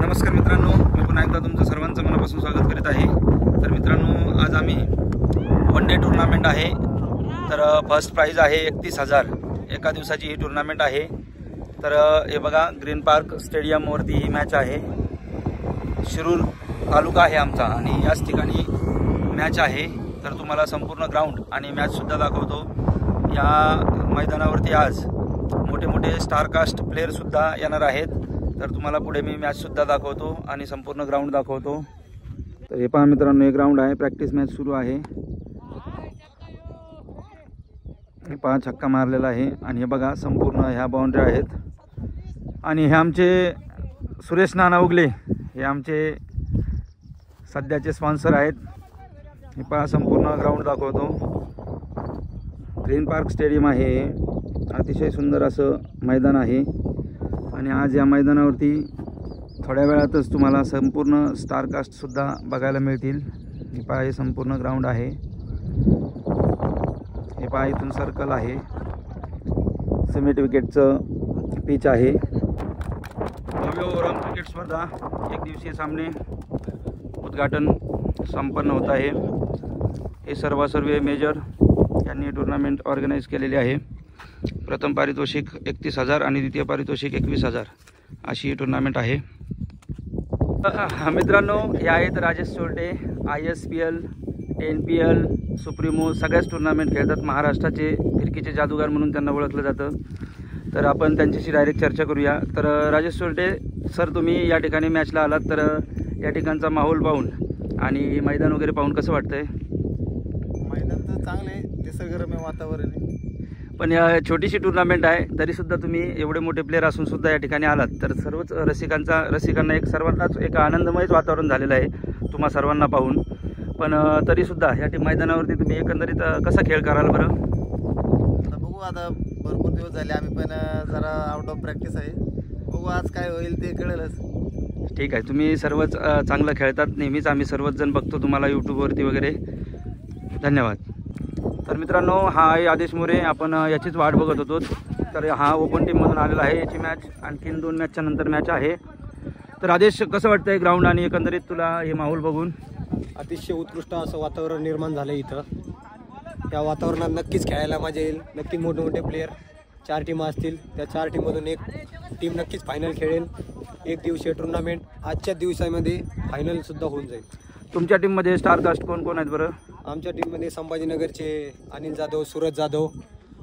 नमस्कार मित्रांनो, मी पुन्हा एकदा तुमचं सर्वांचं मनापासून स्वागत करीत आहे। तर मित्रांनो, आज आम्ही वन डे टूर्नामेंट आहे। तर फर्स्ट प्राइज आहे 31,000। एका दिवसाची ही टूर्नामेंट आहे। तर हे बघा, ग्रीन पार्क स्टेडियम वरती ही मॅच आहे। शिरूर तालुका आहे आमचा आणि याच ठिकाणी मॅच आहे। तर तुम्हाला संपूर्ण ग्राउंड आणि मॅच सुद्धा दाखवतो। या मैदानावरती आज मोठे मोठे स्टारकास्ट प्लेयर सुद्धा येणार आहेत। तर तुम्हाला पुढे मी मॅच सुद्धा दाखवतो आणि संपूर्ण ग्राउंड दाखवतो। तर हे पहा मित्रांनो, हे ग्राउंड आहे, प्रॅक्टिस मॅच सुरू आहे। हे पहा, छक्का मारलेला आहे आणि हे बघा संपूर्ण ह्या बाउंड्री आहेत। आणि हे आमचे सुरेश नाना उगले, हे आमचे सध्याचे स्पॉन्सर आहेत। हे पहा, संपूर्ण ग्राउंड दाखवतो। ग्रीन पार्क स्टेडियम आहे, अतिशय सुंदर असं मैदान आहे। आणि आज या मैदानावरती थोड्या वेळातच तुम्हाला संपूर्ण स्टारकास्ट सुद्धा बघायला मिळतील। हे पहा, हे संपूर्ण ग्राउंड आहे। हे पहा, इथून सर्कल आहे, सिमेंट विकेटचं पिच आहे। भव्य ओव्हरऑल क्रिकेट स्पर्धा एक दिवसीय सामने उद्घाटन संपन्न होत आहे। हे सर्वे मेजर यांनी टूर्नामेंट ऑर्गनाइज केलेली आहे। प्रथम पारितोषिक 31,000 आणि द्वितीय पारितोषिक 21,000 अशी टूर्नामेंट आहे। मित्रांनो, हे आहेत राजेश चोरटे। ISPL, NPL, सुप्रीमो सगळ्याच टूर्नामेंट खेळतात। महाराष्ट्राचे फिरकीचे जादूगार म्हणून त्यांना ओळखलं जातं। तर आपण त्यांच्याशी डायरेक्ट चर्चा करूया। तर राजेश चोरटे सर, तुम्ही या ठिकाणी मॅचला आलात, तर या ठिकाणचा माहोल पाहून आणि मैदान वगैरे पाहून कसं वाटतंय? मैदान तर चांगलं आहे, निसर्गरम्य वातावरण आहे। पण या छोटीशी टूर्नामेंट आहे, तरीसुद्धा तुम्ही एवढे मोठे प्लेयर असून सुद्धा या ठिकाणी आलात, तर सर्वच रसिकांना सर्वांनाच एक आनंदमयच वातावरण झालेलं आहे तुम्हा सर्वांना पाहून। पण तरीसुद्धा या मैदानावरती तुम्ही एकंदरीत कसा खेळ कराल बरं? आता बघू, आता भरपूर दिवस झाले, आम्ही पण जरा आउट ऑफ प्रॅक्टिस आहे। बघू आज काय होईल ते कळेलच। ठीक आहे, तुम्ही सर्वच चांगलं खेळतात, नेहमीच आम्ही सर्वच जण बघतो तुम्हाला यूट्यूबवरती वगैरे। धन्यवाद। तर मित्रांनो, हा आहे आदेश मोरे, आपण याचीच वाट बघत होतो। तर हा ओपन टीममधून आलेला आहे। याची मॅच आणखीन 2 मॅचच्या नंतर मॅच आहे। तर आदेश, कसं वाटतंय ग्राउंड आणि एकंदरीत तुला हे माहोल बघून? अतिशय उत्कृष्ट असं वातावरण निर्माण झालं इथं। या वातावरणात नक्कीच खेळायला मजा येईल। नक्की मोठे प्लेयर 4 टीम असतील, त्या 4 टीममधून एक टीम नक्कीच फायनल खेळेल। एक दिवसीय टुर्नामेंट आजच्या दिवसामध्ये फायनलसुद्धा होऊन जाईल। तुमच्या टीममध्ये स्टारकास्ट कोण कोण आहेत बरं? आमच्या टीममध्ये संभाजीनगरचे अनिल जाधव, सूरज जाधव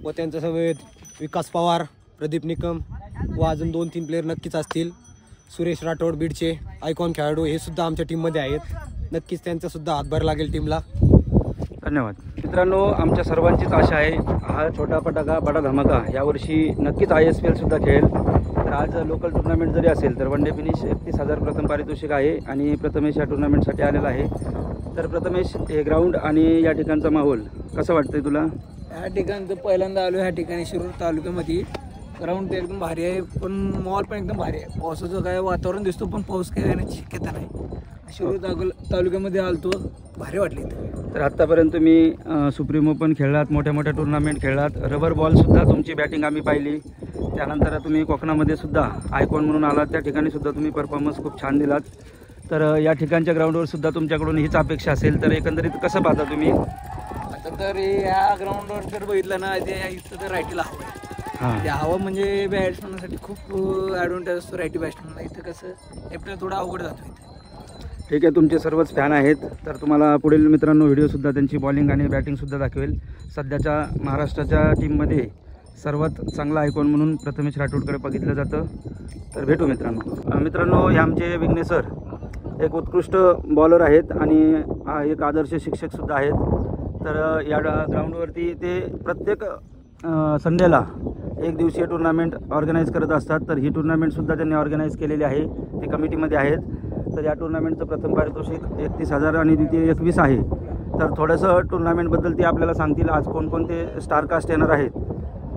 व त्यांच्या समवेत विकास पवार, प्रदीप निकम व अजून 2-3 प्लेयर नक्कीच असतील। सुरेश राठोड बीडचे आयकॉन खेळाडू हे सुद्धा आमच्या टीममध्ये आहेत। नक्कीच त्यांचासुद्धा हातभार लागेल टीमला। धन्यवाद। मित्रांनो, आमच्या सर्वांचीच आशा आहे हा छोटा पटाका बडा धमाका यावर्षी नक्कीच ISPL सुद्धा खेळेल। तर आज लोकल टूर्नामेंट जरी असेल तर वन डे फिनिश 31,000 प्रथम पारितोषिक आहे आणि प्रथमेश या टूर्नामेंटसाठी आलेला आहे। तर प्रथमेश, हे ग्राउंड आणि या ठिकाणचा माहोल कसं वाटतंय तुला? या ठिकाणी तर पहिल्यांदा आलो, ह्या ठिकाणी शिरूर तालुक्यामध्ये। ग्राउंड तर एकदम भारी आहे, पण मॉल पण एकदम भारी आहे। पावसाचं काय वातावरण दिसतो, पण पाऊस काय येण्याची शक्यता नाही। शिरूर तालुक्यामध्ये आलतो, भारी वाटली। तर आत्तापर्यंत तुम्ही सुप्रीमो पण खेळलात, मोठ्या मोठ्या टूर्नामेंट खेळलात, रबर बॉलसुद्धा तुमची बॅटिंग आम्ही पाहिली। त्यानंतर तुम्ही कोकणामध्ये सुद्धा आयकॉन म्हणून आलात, त्या ठिकाणी सुद्धा तुम्ही परफॉर्मन्स खूप छान दिलात। तर या ठिकाणच्या ग्राउंडवर सुद्धा तुमच्याकडून हीच अपेक्षा असेल, तर एकंदरीत कसं पाहता तुम्ही? आता तर या ग्राउंडवर जर बघितलं ना, ते इथं तर रायटीला हवं आहे। ते हवं म्हणजे बॅट्समॅनसाठी खूप ॲडव्हान्टेज असतो रायटी बॅट्समॅनला। इथं कसं लेफ्टला थोडा अवघड जातो इथं। ठीक आहे, तुमचे सर्वच फॅन आहेत, तर तुम्हाला पुढील मित्रांनो व्हिडिओसुद्धा त्यांची बॉलिंग आणि बॅटिंगसुद्धा दाखवेल। सध्याच्या महाराष्ट्राच्या टीममध्ये सर्वात चांगला आयकॉन म्हणून प्रथमेश राठोडकडे बघितलं जातं। तर भेटू मित्रांनो, हे आमचे विघ्नेश सर एक उत्कृष्ट बॉलर आहेत आणि एक आदर्श शिक्षकसुद्धा आहेत। तर या ग्राउंडवरती ते प्रत्येक संडेला एक दिवसीय टूर्नामेंट ऑर्गनाईज करत असतात। तर ही टूर्नामेंटसुद्धा त्यांनी ऑर्गनाईज केलेली आहे, ते कमिटीमध्ये आहेत। तर या टूर्नामेंटचं प्रथम पारितोषिक 31,000 आणि द्वितीय 21 आहे। तर थोडंसं टूर्नामेंटबद्दल ते आपल्याला सांगतील, आज कोणकोणते स्टारकास्ट येणार आहेत।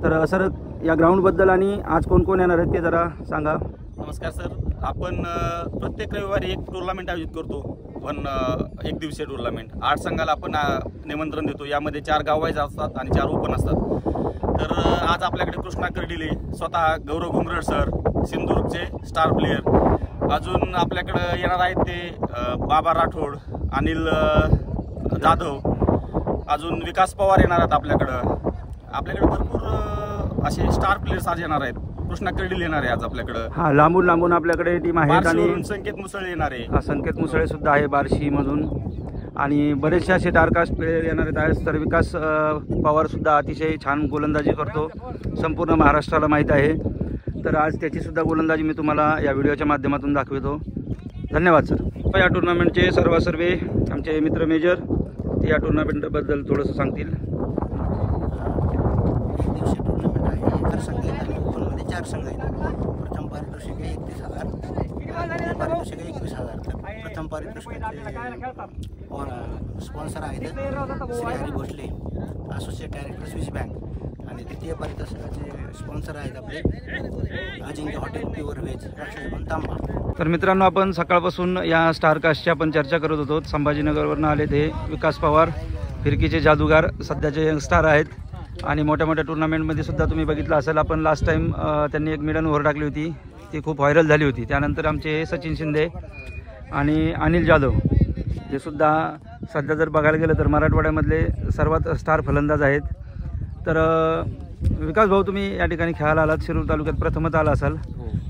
तर सर, या ग्राउंडबद्दल आणि आज कोण कोण येणार आहेत ते जरा सांगा। नमस्कार सर, आपण प्रत्येक रविवारी एक टूर्नामेंट आयोजित करतो, एक दिवसीय टूर्नामेंट। 8 संघाला आपण निमंत्रण देतो। यामध्ये 4 गाव वाईज असतात आणि 4 ओपन असतात। तर आज आपल्याकडे कृष्णा कर्डिले, स्वतः गौरव घुमरड सर, सिंधुदुर्गचे स्टार प्लेयर, अजून आपल्याकडं येणार आहेत ते बाबा राठोड, अनिल जाधव, अजून विकास पवार येणार आहेत आपल्याकडं भरपूर असे स्टार प्लेयर्स आज येणार आहेत. कृष्णा कर्डील येणार आहे आज आपल्याकडं. हा, लांबून लांबून आपल्याकडे टीम आहे आणि बार्शीवरून संकेत मुसळे येणार आहे. हा, संकेत मुसळे सुद्धा आहे बार्शीमधून आणि बरेचसे असे डार्कास्ट प्लेयर येणार आहेत. तर विकास पवार सुद्धा अतिशय छान गोलंदाजी करतो, संपूर्ण महाराष्ट्राला माहीत आहे. तर आज त्याची सुद्धा गोलंदाजी मी तुम्हाला या व्हिडिओच्या माध्यमातून दाखवतो. धन्यवाद सर. या टुर्नामेंटचे सर्वे आमचे मित्र मेजर ते या टुर्नामेंटबद्दल थोडंसं सांगतील. दिवशी टुर्नामेंट आहे. एकर संघ आणि ओपनमध्ये 4 संघ आहेत. प्रथम पारितोषिक आहे 31,000, द्वितीय पारितोषिक आहे 21,000. तर प्रथम पारितोषिकाचे स्पॉन्सर आहेत Shri Hari Bhosale, associate director Swiss bank, आणि द्वितीय पारितोषिकाचे स्पॉन्सर आहेत आपले Ajinkya hotel, pure veg, Rakshasbhuvan तांबा. तर मित्रांनो, आपण सकाळपासून या स्टारकास्टची आपण चर्चा करत होतो. संभाजीनगरवरून आले ते विकास पवार, फिरकीचे जादूगार, सध्याचे यंगस्टार आहेत आणि मोठ्या मोठ्या टुर्नामेंटमध्ये सुद्धा तुम्ही बघितलं असेल. आपण लास्ट टाईम त्यांनी एक मिडन ओव्हर टाकली होती, ती खूप व्हायरल झाली होती. त्यानंतर आमचे सचिन शिंदे आणि अनिल जाधव हे सुद्धा सध्या जर बघायला गेलं तर मराठवाड्यामधले सर्वात स्टार फलंदाज आहेत. तर विकास भाऊ, तुम्ही या ठिकाणी खेळायला आलात, शिरूर तालुक्यात प्रथमच आला असाल.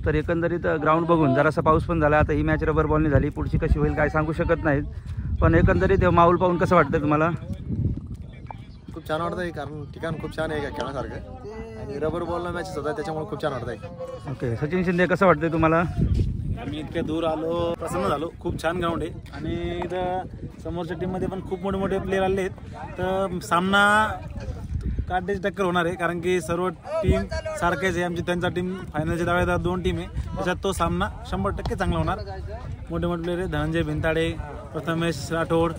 तर एकंदरीत ग्राउंड बघून जरासा पाऊस पण झाला. आता ही मॅच रबर बॉलने झाली, पुढची कशी होईल काय सांगू शकत नाहीत. पण एकंदरीत माहोल पाहून कसं वाटतं तुम्हाला? खूप छान वाटत आहे, कारण ठिकाण खूप छान आहे का खेळण्यासारखं, आणि रबर बॉलला मॅचेस होता त्याच्यामुळे खूप छान वाटत आहे. ओके, सचिन शिंदे कसं वाटतंय तुम्हाला? आम्ही इतक्या दूर आलो, प्रसन्न झालो. खूप छान ग्राउंड आहे आणि इथं समोरच्या टीममध्ये पण खूप मोठे मोठे प्लेयर आले आहेत. तर सामना काढण्याची टक्कर होणार आहे, कारण की सर्व टीम सारखेच आहे. आमची त्यांचा टीम फायनलच्या दाव्यात 2 टीम आहे, त्याच्यात तो सामना 100% चांगला होणार. मोठे मोठे प्लेयर आहे, धनंजय भिंताडे, प्रथमेश राठोड,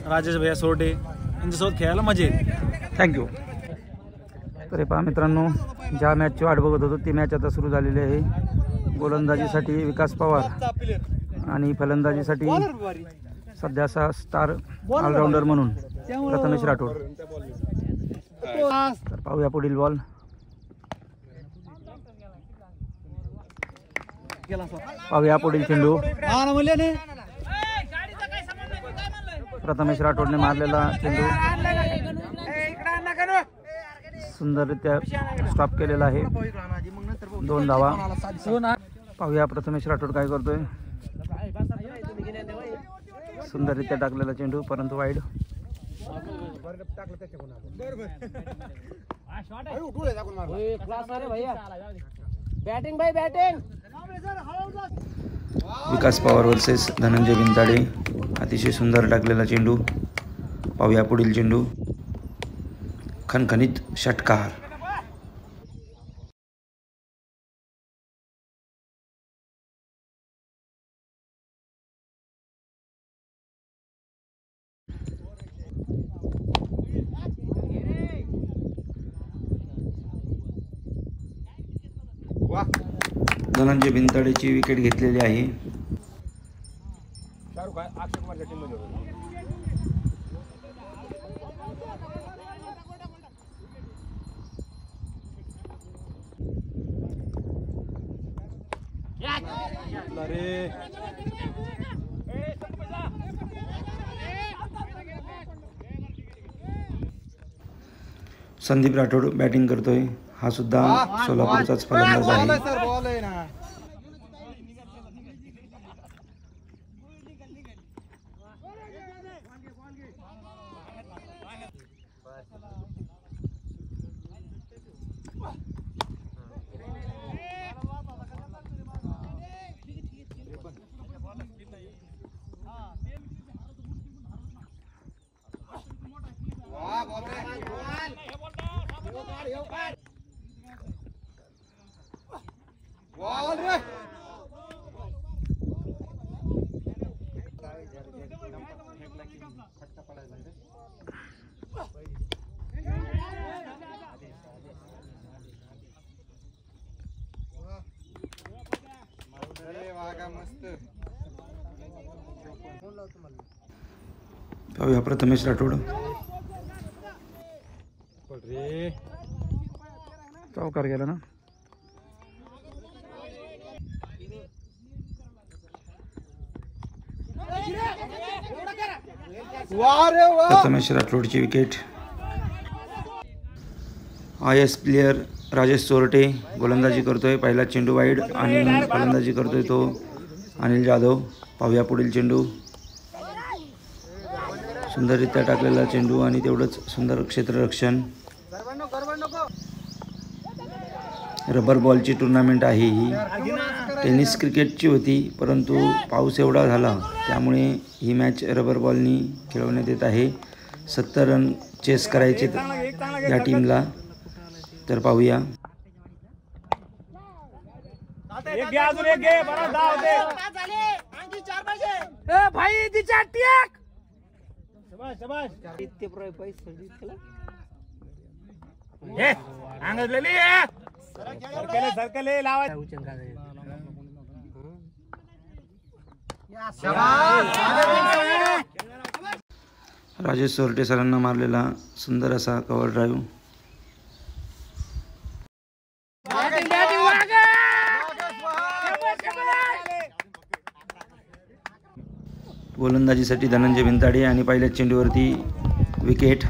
राजेश भैया सोरडे, यांच्यासोबत खेळायला मजा येईल. थँक्यू. तर हे पहा मित्रांनो, ज्या मॅचची वाट बघत होतो ती मॅच आता सुरू झालेली आहे. गोलंदाजीसाठी विकास पवार आणि फलंदाजीसाठी सध्याचा स्टार ऑलराऊंडर म्हणून प्रथमेश राठोड. तर पाहूया पुढील बॉल. पाहूया पुढील चेंडू. प्रथमेश राठोडने मारलेला चेंडू सुंदररित्या स्टॉप केलेला आहे. 2 धावा. पाहूया प्रथमेश राठोड काय करतोय. सुंदररित्या टाकलेला चेंडू, परंतु वाईड. विकास पवार वर्सेस धनंजय भिंताडे. अतिशय सुंदर टाकलेला चेंडू. पाहूया पुढील चेंडू. खणखणीत षटकार. धनंजय भिंताडेची विकेट घेतलेली आहे. संदीप राठोड बॅटिंग करतोय. हा सुद्धा सोलापूरचाच फलंदाज आहे. पाहूया प्रथमेश राठोड. चौकार गेला ना. प्रथमेश राठोडची wicket. IS player Rajesh Chorte गोलंदाजी करतोय. पहिला चेंडू वाईड आणि फलंदाजी करतोय तो अनिल जाधव. पाहूया पुढील चेंडू. सुंदररित्या टाकलेला चेंडू आणि तेवढंच सुंदर क्षेत्ररक्षण. रबर बॉलची टुर्नामेंट आहे ही. टेनिस क्रिकेटची होती परंतु पाऊस एवढा झाला त्यामुळे ही मॅच रबर बॉलनी खेळवण्यात येत आहे. 70 रन चेस करायचे या टीमला. तर पाहूया. राजेश चोरटे सरांना मारलेला सुंदर असा कव्हर ड्राईव्ह. गोलंदाजीसाठी धनंजय भिंताडे आणि पहिल्याच चेंडूवरती विकेट.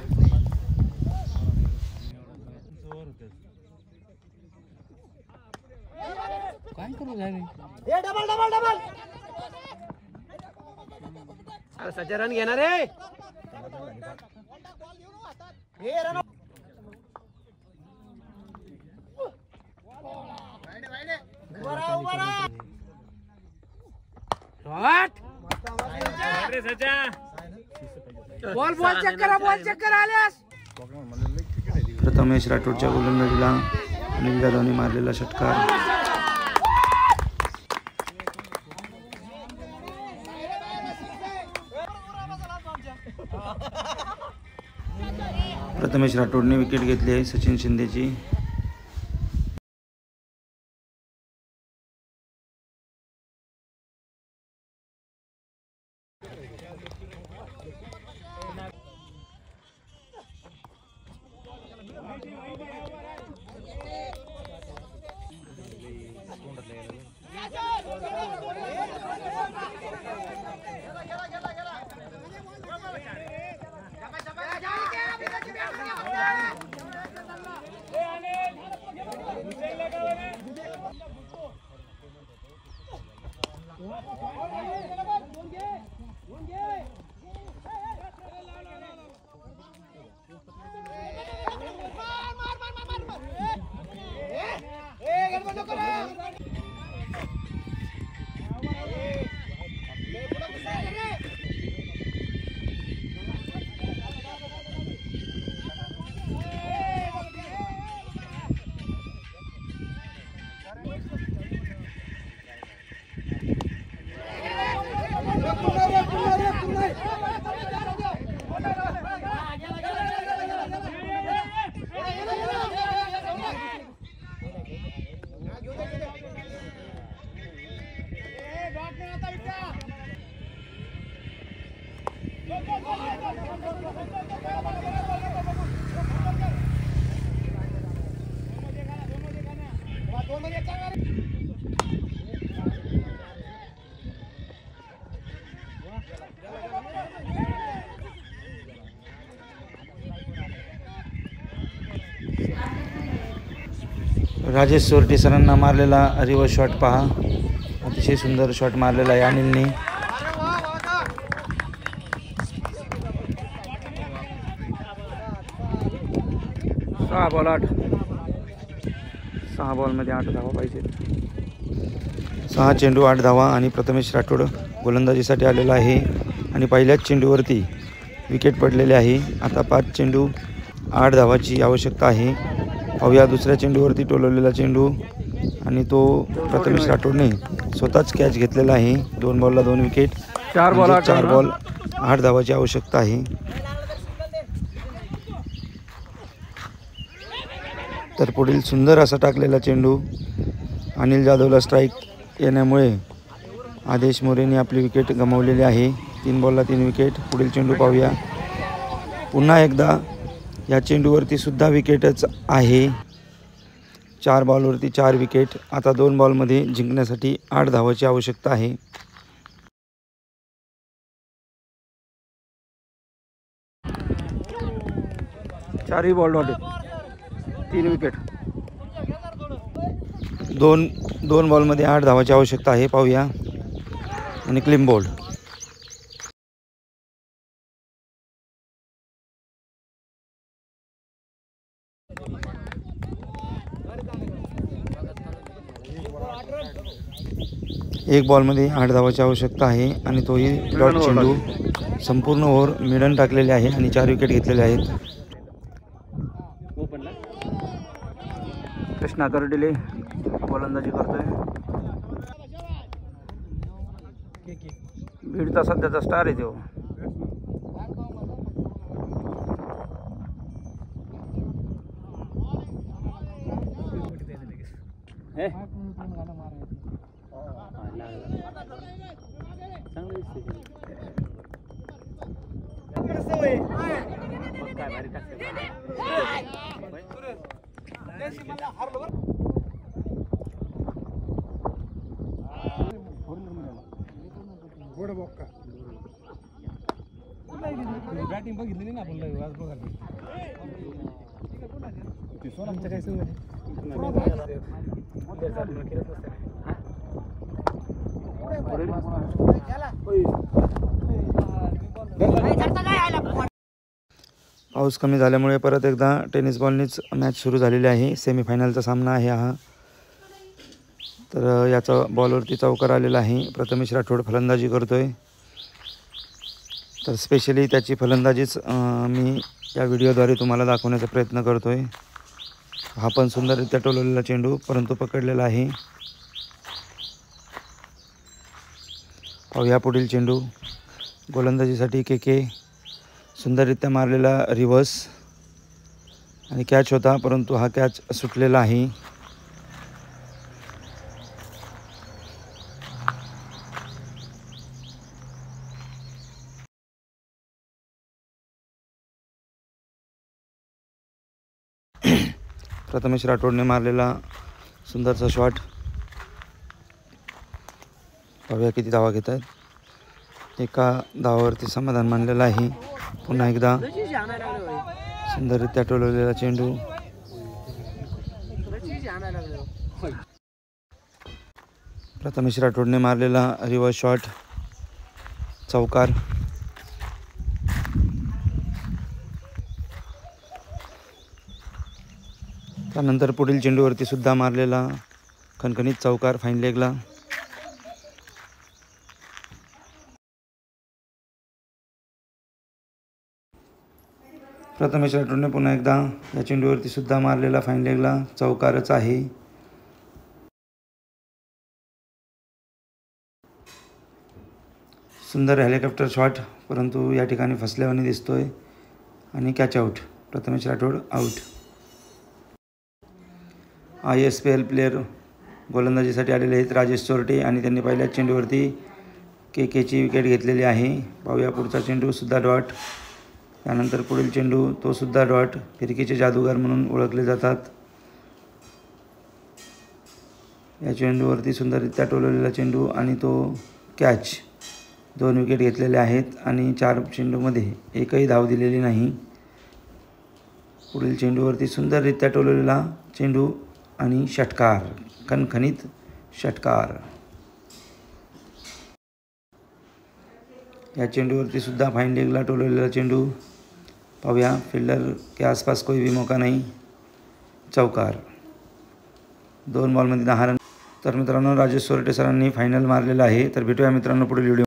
रन घेणार रे. बॉल चक्कर आल्यास. प्रथमेश राठोडच्या गोलंदाजीला अनिल जाधवने मारलेला षटकार. प्रथमेश राठोडने विकेट घेतली आहे सचिन शिंदेची. राजेश चोरटे सरांना मारलेला रिव्हर्स शॉट पहा. अतिशय सुंदर शॉट मारलेला आहे अनिलने. सहा बॉलमध्ये 8 धावा पाहिजे. 6 चेंडू 8 धावा आणि प्रथमेश राठोड गोलंदाजीसाठी आलेला आहे आणि पहिल्याच चेंडूवरती विकेट पडलेले आहे. आता 5 चेंडू 8 धावाची आवश्यकता आहे. पाहूया दुसऱ्या चेंडूवरती टोलवलेला चेंडू आणि तो प्रथमेश राठोडने स्वतःच कॅच घेतलेला आहे. 2 बॉलला 2 विकेट. 4 बॉल 8 धावाची आवश्यकता आहे. तर पुढील सुंदर असा टाकलेला चेंडू अनिल जाधवला स्ट्राईक येण्यामुळे आदेश मोरेने आपली विकेट गमावलेली आहे. 3 बॉलला 3 विकेट. पुढील चेंडू पाहूया. पुन्हा एकदा या चेंडूवरती सुद्धा विकेटच आहे. 4 बॉलवरती 4 विकेट. आता 2 बॉलमध्ये जिंकण्यासाठी 8 धावाची आवश्यकता आहे. 4ही बॉल डॉट आहेत, 3 विकेट. दोन बॉलमध्ये 8 धावाची आवश्यकता आहे. पाहूया. आणि क्लीन बोल्ड. एक बॉलमध्ये 8 धावाची आवश्यकता आहे आणि तोही डॉट चेंडू. संपूर्ण ओव्हर मिडन टाकलेले आहे आणि 4 विकेट घेतलेले आहेत. कृष्णा कर्डिले गोलंदाजी करतोय. बीडचा सध्याचा स्टार आहे तो. बॅटिंग बघितली ना आपण आज बघायला काय सवय पाऊस कमी झाल्यामुळे परत एकदा टेनिस बॉलनीच मॅच सुरू झालेली आहे. सेमीफायनलचा सामना आहे हा. तर याचा बॉलवरती चौकार आलेला आहे. प्रथमेश राठोड फलंदाजी करतोय. तर स्पेशली त्याची फलंदाजीच मी या व्हिडिओद्वारे तुम्हाला दाखवण्याचा प्रयत्न करतोय. हा पण सुंदररित्या टोलवलेला चेंडू परंतु पकडलेला आहे. पाहूया पुढील चेंडू. गोलंदाजीसाठी के सुंदररित्या मारलेला रिव्हर्स आणि कॅच होता परंतु हा कॅच सुटलेला आहे. प्रथमेश राठोडने मारलेला सुंदरसा शॉट. पाहूया किती धावा घेत आहेत. एका धावावरती समाधान मानलेलं आहे. पुन्हा एकदा सुंदररित्या टोलवलेला चेंडू. प्रथमेश राठोडने मारलेला रिव्हर्स शॉट, चौकार. त्यानंतर पुढील चेंडूवरती सुद्धा मारलेला खणखणीत चौकार फाईन लेगला. प्रथमेश राठोडने पुन्हा एकदा या चेंडूवरती सुद्धा मारलेला फाईन लेगला चौकारच आहे. सुंदर हेलिकॉप्टर शॉट परंतु या ठिकाणी फसल्यावानी दिसतोय आणि catch out. Prathamesh Rathod out. ISPL player गोलंदाजीसाठी आलेले आहेत राजेश चोरटे आणि त्यांनी पहिल्याच चेंडूवरती केची विकेट घेतलेली आहे. पाहूया पुढचा चेंडूसुद्धा डॉट. त्यानंतर पुढील चेंडू तोसुद्धा डॉट. फिरकीचे जादूगार म्हणून ओळखले जातात. या चेंडूवरती सुंदररित्या टोलवलेला चेंडू आणि तो कॅच. 2 विकेट घेतलेले आहेत आणि 4 चेंडूमध्ये एकही धाव दिलेली नाही. पुढील चेंडूवरती सुंदररित्या टोलवलेला चेंडू आणि षटकार, खणखणीत षटकार. या चेंडूवरती सुद्धा फाईन लेगला टोलवलेला चेंडू. पाहूया फिल्डर के आसपास कोई भी मौका नहीं, चौकार. 2 बॉलमध्ये 10 रन. तर मित्रांनो राजेश सोरटे सरांनी फायनल मारलेला आहे. तर भेटूया मित्रांनो पुढील व्हिडिओ.